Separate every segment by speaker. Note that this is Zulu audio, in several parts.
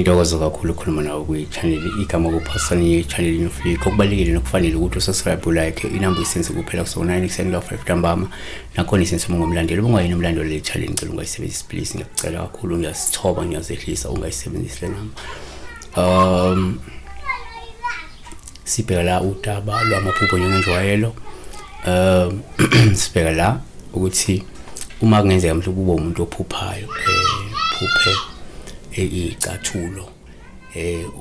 Speaker 1: Ngiyathokoza kakhulu ukukhuluma nawe kwi-channel igama kuphasana ye-channel Inofliko. Kubalulekile nokufanele ukuthi usubscribe like inamba isense kuphela ku9 ekseni ka 5 ntambama nakhona isense ngomlandeli ungayini umlandeli le channel ngicela ungayisebenzisi please ngiyacela kakhulu ngiyasithoba ngiyazehlisa ungayisebenzisi le namba. Sibheka la udaba lwamaphupho njengenjwayelo. Sibheka la ukuthi uma kungenzeka mhlawumbe ube umuntu ophuphayo phuphe icathulo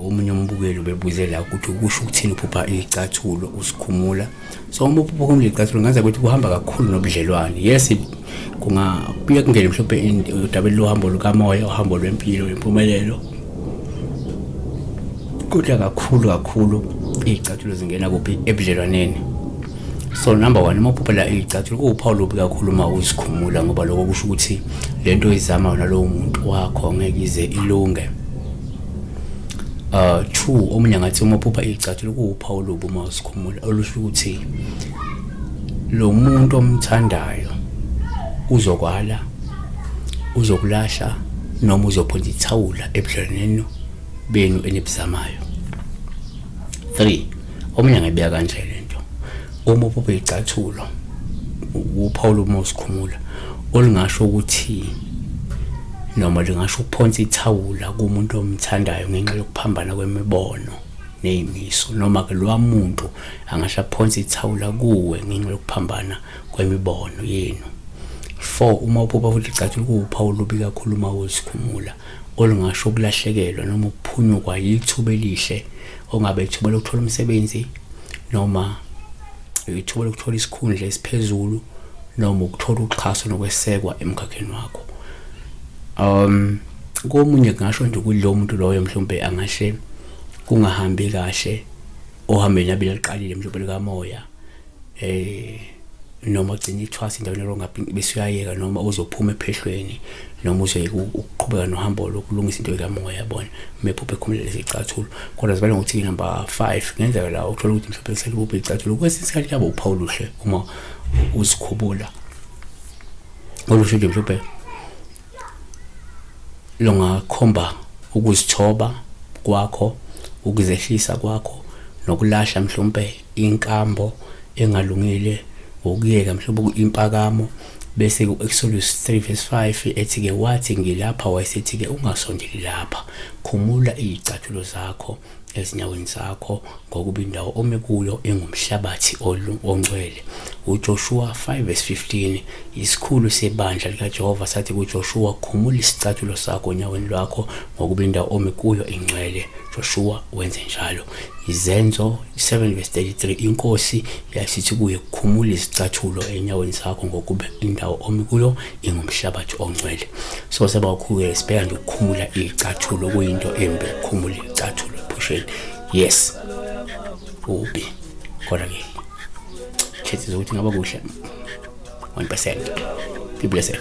Speaker 1: omunye umbukeli ubebuze la ukuthi kusho ukuthini uphupha icathulo usikhumula. So uma uphupha kumle icathulo ngaza ukuthi kuhamba kakhulu nobudlelwane. Yes kungabuye kungene mhlawumbe udabeni lohambo lukamoya uhambo lwempilo impumelelo kodwa kakhulu icathulo zingena kuphi ebudlelwaneni. So number 1 uma uphupha la icathulo kuwuphawu lobi kakhulu uma usikhumula ngoba lokho kusho ukuthi lento izama nalowo muntu wakho ngeke ize ilunge. 2 omunye ngathi uma uphupha icathulo kuwuphawu lobi uma usikhumula olusho ukuthi lo muntu omthandayo uzokwala uzokulahla noma uzophonza ithawula ebudlelwaneni benu enibuzamayo. 3 omunye ngibeka kanje lento uma uphupha icathulo uphawu uma usikhumula olingasho ukuthi noma lingasho ukuphonsa ithawula kumuntu omthandayo ngenxa yokuphambana kwemibono nezimiso noma ke lo muntu angasho aphonsa ithawula kuwe ngenxa yokuphambana kwemibono yenu. 4 uma uphupha futhi icathulo kuwuphawu lobi kakhulu uma usikhumula olingasho ukulahlekelwa noma ukuphunyukwa yithuba elihle ongabe ithuba lokuthola umsebenzi noma ithuba lokuthola isikhundla esiphezulu noma ukuthola uxhaso nokwesekwa emkhakheni wakho. Komunye ngasho nje ukuthi lo muntu loyo mhlawumbe angahle kungahambi kahle ohambeni abile liqalile mhlawumbe likamoya noma ugcina ithwasa indawo nerongapi bese uyayeka noma uzophuma ephehlweni noma uzoyeka ukuqhubeka nohambo lokulungisa into likamoya yabona mephuphe ekhumulele izicathulo. Kodwa sibale ngokuthi number 5 ngenzeka la uthola ukuthi mhlawumbe selubuphe icathulo kwesikhathi yabo uphawu luhle uma usikhubula olusho nje mhlawumbe longakhomba ukuzithoba kwakho ukuzehlisa kwakho nokulahla mhlawumbe inkambo engalungile ukuyeka mhlawumbe impakamo bese ku-Exodus 3:5 ethi ke wathi ngilapha wayesethi ke ungasondeli lapha khumula izicathulo zakho ezinyaweni zakho ngokuba indawo ome kuyo engumhlabathi ongcwele. uJoshua 5:15 isikhulu sebandla likaJehova sathi kuJoshua khumula isicathulo sakho onyaweni lwakho ngokuba indawo ome kuyo ingcwele. Joshua wenze njalo. Izenzo 7:33 inkosi yasithi kuye khumula izicathulo enyaweni zakho ngokuba indawo ome kuyo ingumhlabathi ongcwele. So seba ukhuye sibheka nje ukukhumula izicathulo kuyinto embi ukukhumula izicathulo pusheni. Yes ubi kodwa ke chances ukuthi ngaba kuhle 1%. Be blessed.